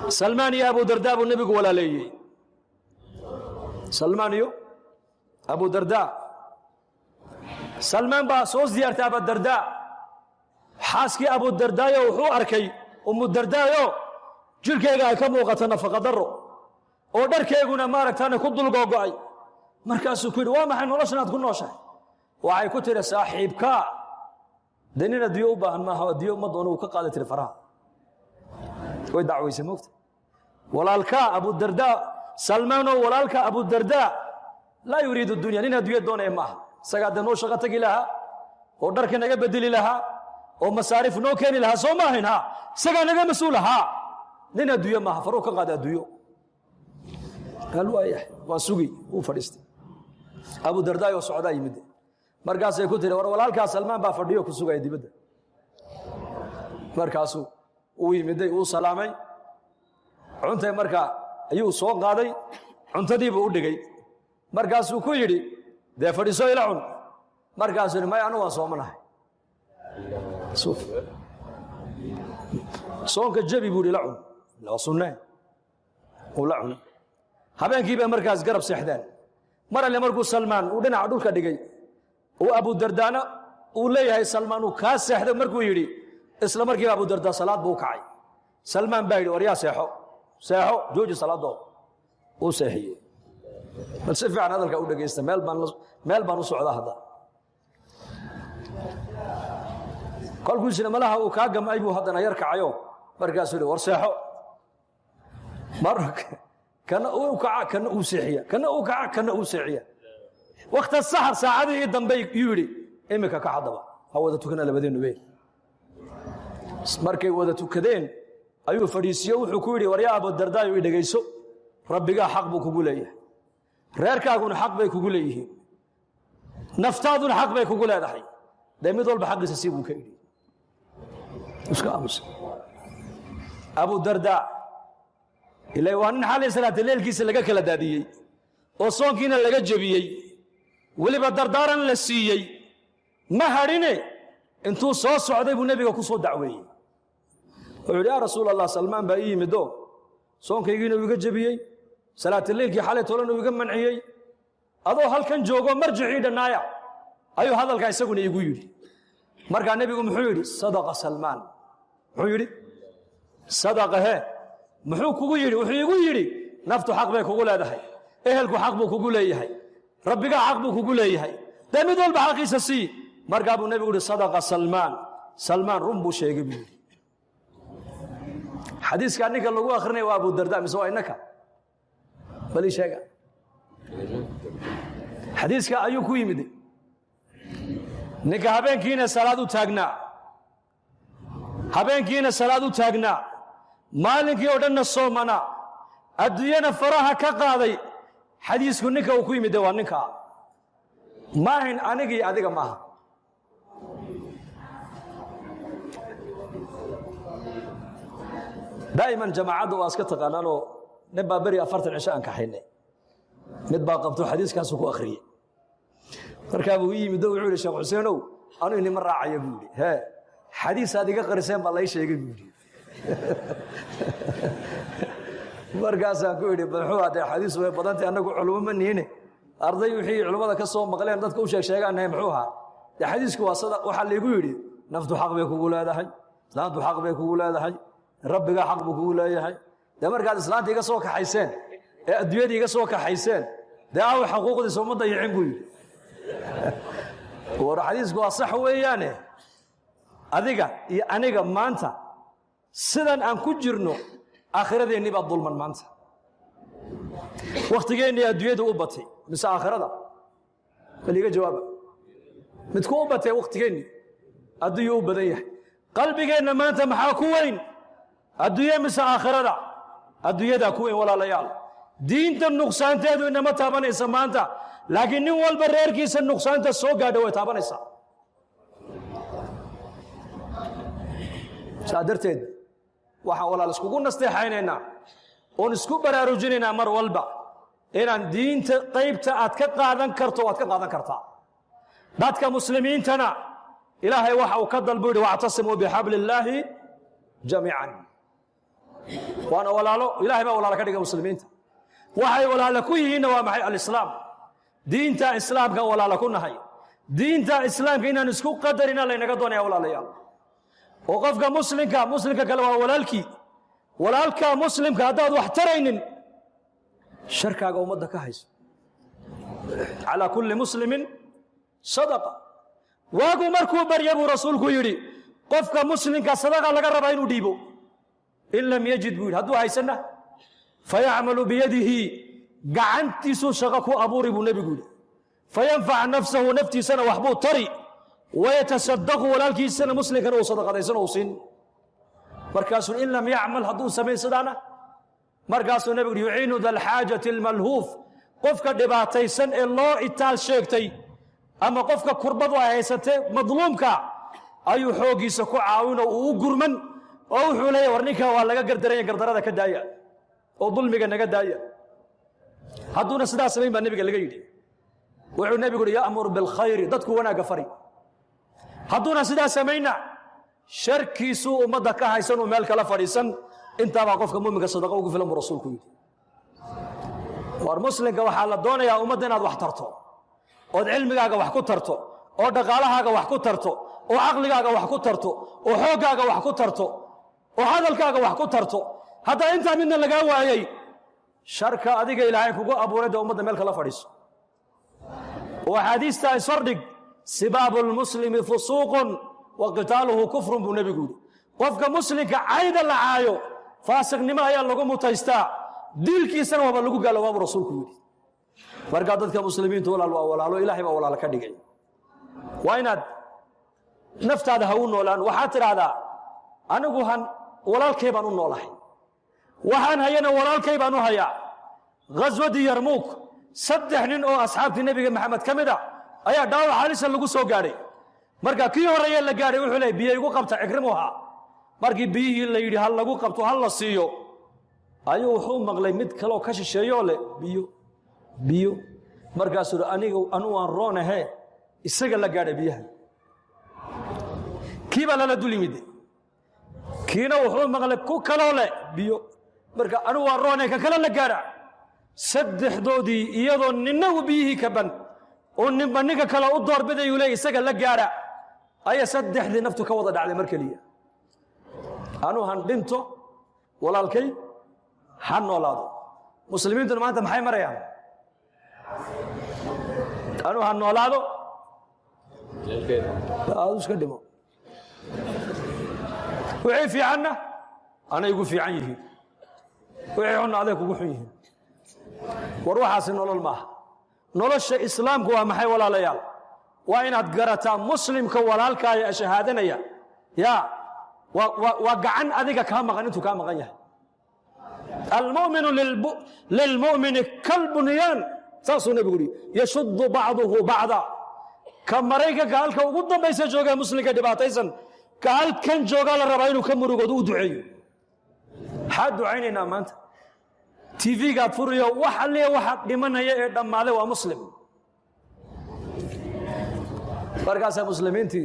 سلمان يا أبو درداء والنبي ولا لي سلمان يو أبو درداء سلمان با سوز ديارت أبو الدرداء حاسكي أبو الدرداء وحو أركي أم الدرداء يو جلكيغا كم وقت نفق ضرو ودركيغنا ماركتانا كدل قوقعي مركاسو كيد وما حن ولاشنا تكون نوشا وعي كتير صاحبك دنينا ديوبا ما هو ديوب ما دونه كقاده الفراغ ويدعوي سموت ولالكا ابو الدرداء سلمان ولالكا ابو الدرداء لا يريد الدنيا لنا ديود دون ما سغاد نو شقه تغي لها ودرك نغا بدلي لها ومصاريف نو كيني لها سو ما هنا سغا نغا مسؤولها لنا ديود ما فروق قاده ديود قالوا ايه واسوغي وفريست ابو الدرداء وسعودة يمد markaas ay ku tiri war walaalka Salmaan baa fadhiyo ku sugay dibadda markaasuu uu yimiday uu salaamay cuntay markaa ayuu soo qaaday cuntadii buu u dhigay markaasuu ku yiri de fadhiiso ila cun markaasuu ma anu waan soomanahay suuf soonka jabi buu ila cun la sunnah oo la cun habeenkii baa markaas garab seexdaan marale markuu Salmaan uu dhinaca dhulka dhigay وابو الدرداء وليه سلمان وكاس سحده مركو يري اسلام مركي ابو الدرداء صلاه بو كعي سلمان بايد وريا سيحو جوج صلاه دو وسيحيه بس في عن هذا الكو دغيست ميل بان سوده هذا كل كل سنه ملها وكا جمعي بو هدنا يركعيو مركاس ور سيحو مرك كان وكع كان وسيحيه كان وكع كان وسيحيه وقت السحر ساعده دنبي يوري امك كحدبا هو دتكنا لبدين وين markay wada tukadeen ayuu fariisiyo wuxuu ku yiri wariya Abu Dardaa uu dhageyso rabbiga xaq buu kugu leeyahay reerkaaguna xaq bay kugu leeyihiin naftaaduna xaq bay kugu leedahay deemid walba xaqiisa si buu ka yiri iska aamus Abu Dardaa ilaa waan xalay salaad leelkiisa laga kala daadiyay oo soonkiina laga jabiyay waliba dardaaran la siiyay ma harine intuu soo socday buu nabiga ku soo dacweeyay wuxuu yaa rasuulallah Salmaan baa yimido soonkaygiina uu iga jabiyay salaat leelkii xalay tolan uu iga manciyay adoo halkan joogo marjicii dhanaaya ayuu hadalka isaguna igu yiri marka nabigu muxuu yiri sadaqa Salmaan muxuu yiri sadaqa he muxuu kugu yiri wuxuu igu yiri naftu xaq bay kugu leedahay ehelku xaq buu kugu leeyahay rabbiga xaq buu kugu leeyahay damid walba xaqiisa si marka buu nabigu yiri sadaqa Salmaan rum buu sheegay buu xadiiska ninka lagu akhrinay waa Abu Dardaa mise waa inaka bali sheega xadiiska ayuu ku yimid ninka habeenkiina salaad u taagnaa maalinkii oo dhan soomana adduunyada faraha ka qaaday xadiisku ninka uu ku yimid waa ninka maahin anigi adiga maaha دائما جماعات واسكت تقانانو نبا بري 40 عشاء ان كحينه mid baa qabto xadiiskaas ku akhriyay marka uu yimid oo wuxuu sheekh Xuseenow anu inii ma raacayo buu yiri he xadiis aad iga qariseen baa la sheegay buu yiri markaas aan ku yiri baxuu aad xadiis way badantay anagu culimo ma niine arday wixii culimada ka soo maqleen dadka u sheegaanay muxuu ahaa xadiisku waa sadaq waxa la igu yiri naftu xaq bay kugu leedahay islaantu xaq bay kugu leedahay rabbiga xaq buu kugu leeyahay markaad islaanta iga soo kaxayseen ee adduunyada iga soo kaxayseen daaw xuquuqdiisa soo madayicin buu yiri war xadiisku waa sax weeyaane adiga iyo aniga maanta sidan aan ku jirno aakhiradeeni baa dulman maanta waqtigeeni adduunyada u batay mise aakhirada baliga jawaaba midku u batay waqtigeeni adduunyo u badan yahay qalbigeena maanta maxaa ku weyn adduunyo mise aakhirada adduunyada ku weyn walaalayaal diinta nuqsaanteedu inama taabanaysa maanta laakiin nin walba reerkiisa nuqsaanta soo gaadho way taabanaysaa saadarteed waxa walaal iskugu nasteexaynaynaa oo isku baraarujinaynaa mar walba inaan diinta qaybta aad ka qaadan karto waad ka qaadan kartaa dadka muslimiintana ilaahay waxa uu ka dalbay wa'tasimu bihablillaahi jamii'an وانا ولاله إلهي ما ولا كدغ مسلمين waxay walaalo ku yihiin waa maxay al-islaam diinta islaamka walaalo ku nahay diinta islaamka inaan isku qadarina la inaga doonaya walaalayaal oo qofka muslimka kale waa walaalka muslimka hadaad wax taraynin sharkaaga umada ka hayso ala kulli muslimin sadaqa waagu markuu baryabu rasuulku yiri qofka muslimka sadaqa laga rabaa inuu dhiibo in lam yajid buu haduu haysana فيعمل بيده قعنتي سوشغكو أبوري بنبي فينفع نفسه نفتي سنة وحبو طري ويتصدق ولكن سنة مسلم كانوا صدقة سنة وصين مركز إن لم يعمل هدو سمين صدانا مركز النبي يعين ذا الحاجة الملهوف قفك دباتي سن الله إتال شيكتي أما قفك كربض وعيستي مظلومك أي حوقي سكو عاون وقرمن أو حولي ورنيك ولا قردرين قردرة كدايا oo dulmiga naga daaya haduna sidaas sameeyay baa nabiga laga yiri wuxuu nabigu ya'mur bil khayr dadku wanaaga fari haduna sidaas sameeyna sharkiisu umada ka haysan oo meel kala fadhiisan inta baa qofka muuminka sadaqa ugu filan rasuulku yiri war muslimka waxa la doonayaa umada inaad wax tarto oo cilmigaaga wax ku tarto oo dhaqaalahaaga wax ku tarto oo aqligaaga wax ku tarto oo xoogaaga wax ku tarto oo hadalkaaga wax ku tarto هذا أنت من اللقاوي شركة أديك إلى عينك أبو رد ومد ملك الله فريس وحديث صردق سباب المسلم فسوق وقتاله كفر بالنبي يقول وفق مسلم كعيد العايو فاسق نما يا لقو متيستا ديل كيسن وبلغو قال وابو رسول كوري فرقادتك مسلمين تقول الله إلهي ولا لك دقي وين نفت هذا هون ولان وحاتر هذا أنا قوهن ولا الكيبان النولح waxaan hayana walaalkay baan u hayaa ghazwadi yarmouk saddex nin oo asxaabtii nabiga maxamed kamida ayaa dhaawac halis lagu soo gaaray marka kii horeeyay la gaaray wuxuu leeyahay biyo igu qabta ikrimuha markii biyihii la yiri hal lagu qabto hal la siiyo ayuu wuxuu maqlay mid kale oo ka shisheeyo le biyo markaas anu aan roonahay isaga la gaaray biyaha kiiba la dulimid kiina wuxuu maqlay ku kale le biyo marka anu waa roonay ka kala la gaara saddexdoodii iyadoo ninna biyihii ka ban oo ninka kale u doorbiday uu leeyahay isaga la gaara ay saddexdii naftu ka wada dhacday markaliya anu han dhinto walaalkay han noolaado muslimiintu maanta maxay marayaan anu han noolaado aad iska dhimo wixii fiicanna ana igu fiican yihiin wixii xun adeeg ugu xun yihiin war waxaasi nolol maaha nolosha islaamku waa maxay walaalayaal waa inaad garataa muslimka walaalkaaga shahaadanaya ya waa gacan adiga kaa maqan intuu kaa maqan yahay almu'minu lilmu'mini kalbunyan saasuu nabigu yidhi yashuddu bacduhu bacda ka maraykanka halka ugu dambaysa jooga muslimka dhibaataysan قال كان جوغال الرباينو كمرغود او دعيو حد دعيننا مانت تي في قاد فريو وحلي واحد دمنيا ee dhamaale waa muslim barkaas muslimiinti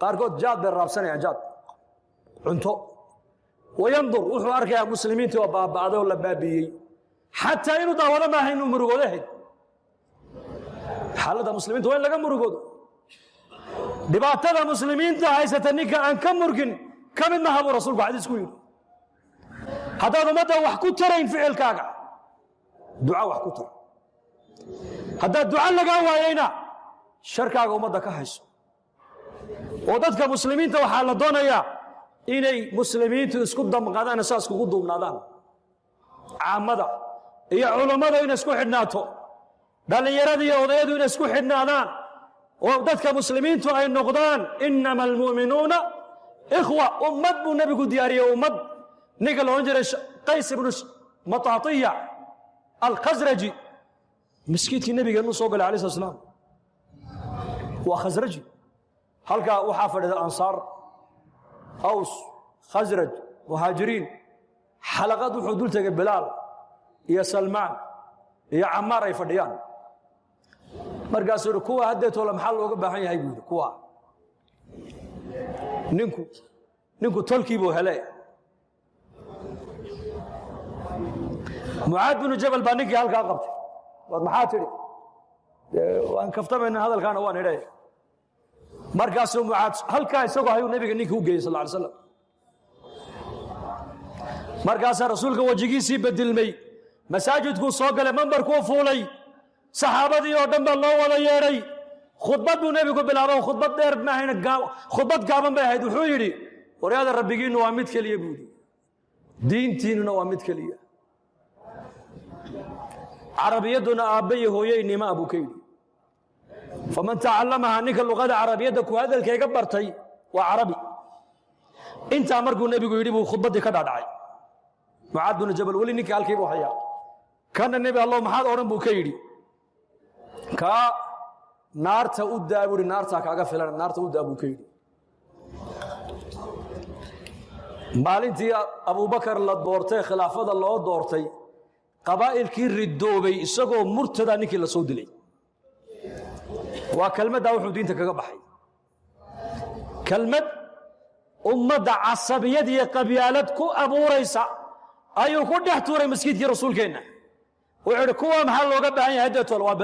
qaarkood jaad bay raabsanayaan jaad cunto wayandur wuxuu arkayaa muslimiinti oo baabaaday oo la baabiyay hatta inuu daawada ma hayno murugoodahay xaalada muslimiintu waa laga murugoodo dhibaatada muslimiinta haysata ninka aan ka murgin kamid ma habo rasuulku xadiis ku yiri hadaad umada wax ku tarayn ficilkaaga duca wax ku tar hadaad duca laga waayayna sharkaaga umada ka hayso oo dadka muslimiinta waxa la doonayaa inay muslimiintu isku damqadaan asaas kugu duubnaadaan caamada iyo culimada inay isku xidhnaato dhalinyarada iyo odayadu inay isku xidhnaadaan ودتك مسلمين تو أي نقدان إنما المؤمنون إخوة أمد بنبي دياري أمد نقل عنجر قيس بن مطاطية الخزرجي مسكيت النبي قال صلى الله عليه وسلم وخزرجي حلقة وحافظ الأنصار أوس خزرج مهاجرين حلقات وحدول تقبل بلال يا سلمان يا عمار يا فديان markaas uu kuwa hadeeto la maxal looga baahan yahay guud kuwa ninku tolkiibo helay معاذ بن جبل بانك هلكا قبتay war maxaa tiri waan kaftamayna hadalkaana waan idhay markaasuu Mucaad halkaa isagoo ayuu nabiga ninkii u geeyay sallallahu alayhi wasallam markaas rasuulka wajigiisii bedilmay masaajidku soo galay manbarku fuulay saxaabadii oo dhan baa loo wada yeeray khudbadu nabigu bilaabay khudbad dheer ma hayna khudbad gaaban bay ahayd wuxuu yiri wariyaada rabbigiinu waa mid kaliya buudi diintiinuna waa mid kaliya عربيتنا أبي هويي نما أبو كيدي فمن تعلمها نك اللغة العربية هذا الكي كبرتي وعربي أنت أمركم النبي يقول خطبتي كذا داعي معاذ بن جبل ولي نك الكي بوحيا كان النبي الله محاد أورن أبو كيدي كا نار تود أبو النار تاكا فلان نار تود أبو كيدي مالنتي أبو بكر الله دورتي خلافة الله دورتي qabaa'ilkii ridoobay isagoo murtada ninkii la soo dilay waa kalmada wuxuu diinta kaga baxay kalmad ummada casabiyad iyo qabyaalad ku abuuraysa ayuu ku dhex tuuray masjidkii rasuulkeena wuxuu kuwa maxaa looga baahan yahay dadtool waa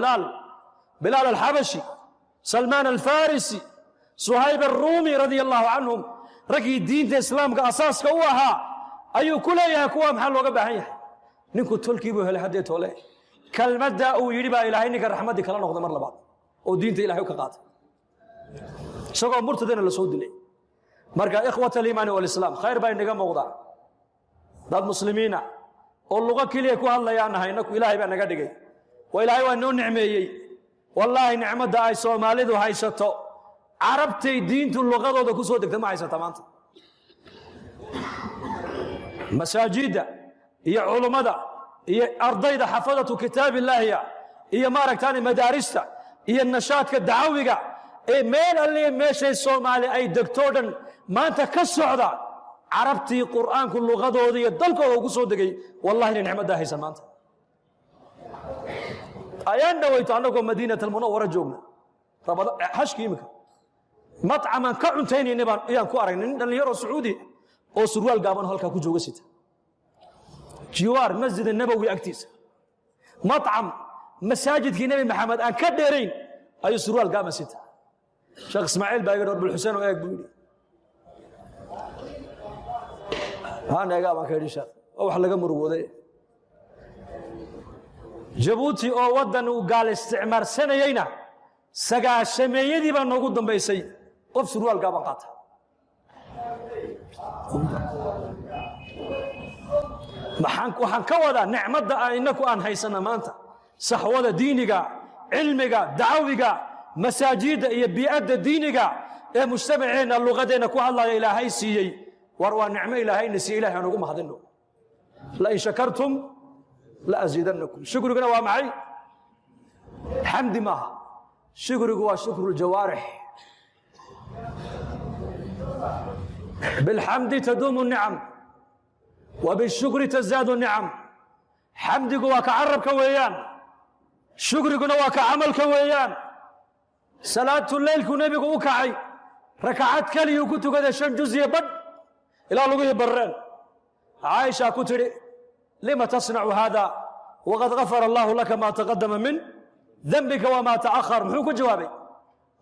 bilaal al-habashi salman al-farisi suhayb ar-rumi radiyallahu anhum ragii diinta islaamka asaaska u ahaa ayuu ku leeyahay kuwa maxaa looga baahan yahay ninku tolkiibu helay hadee toole kalmada uu yiri baa ilaahay ninka raxmadii kala noqdo mar labaad oo diinta ilaahay ka qaatay isagoo murtadana la soo dilay marka ikhwata al-iimaan wal islaam khayr baa inaga muuqda dad muslimiina oo luqa kaliya ku hadlayaan haynaku ilaahay baa naga dhigay waa ilaahay waa noo nicmeeyay wallahi nicmada ay Soomaalidu haysato carabtay diintu luqadooda ku soo degtay ma haysata maanta masaajida iyo culimada iyo ardayda xafadatu kitaabillaah iyo maaragtaan madaarista iyo nashaadka dacwiga ee meel alle meeshay Soomaali ay degtoodan maanta ka socda carabtii quraanku luqadooda iyo dalkooda ugu soo degay wallahi nicmada haysan maanta ayaan dhawayto anagoo madiinatul munawwara joogna rabada hashkiimka mat'aman ka cuntaynayna baan ayaan ku aragnay dhalinyaro sacuudi oo surwaal gaaban halka ku jooga sita جوار مسجد النبوي أكتيس مطعم مساجد كي نبي محمد أن كدرين أي سروال قام ستة شيخ إسماعيل باقي رب الحسين وياك بيقولي هانا قام كيري شيخ أو حلقة مرودة جبوتي أو ودن وقال استعمار سنة يينا سقا الشمية دي بان نقود دم بيسي قف سروال قام قاطع waxaan ka wadaa nicmada aynaku aan haysana maanta saxwada diiniga cilmiga dacwiga masaajida iyo bi'ada diiniga ee mujtamaceena luqadeena ku hadlaya ilaahay siiyay war waa nicmo ilaahayna si ilaahay aan ugu mahadino la in shakartum la azidannakum shukriguna waa maxay xamdi maaha shukrigu waa shukrul jawaarih bil hamdi tadumu ni'am وبالشكر تزداد النعم حمدك وكعرب كويان شكرك وكعمل كويان صلاة الليل كنبيك وكعي ركعات كلي وكنت قد شن جزية بد إلى لغيه برين عائشة كتري لما تصنع هذا وقد غفر الله لك ما تقدم من ذنبك وما تأخر محوك جوابي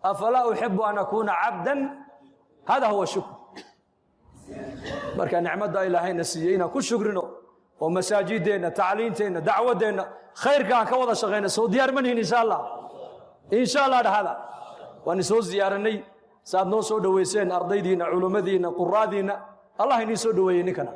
أفلا أحب أن أكون عبدا هذا هو الشكر marka nicmada ilaahayna siiyayna ku shukrino oo masaajideena tacliinteena dacwadeena khayrka ka wada shaqeynaa soo diyaar manihin insha Allah dhaxala waan soo ziyaaranay saad noo soo dhaweyseen ardaydiina culimadiina quraadiina Allah inii soo dhaweeyay ninkana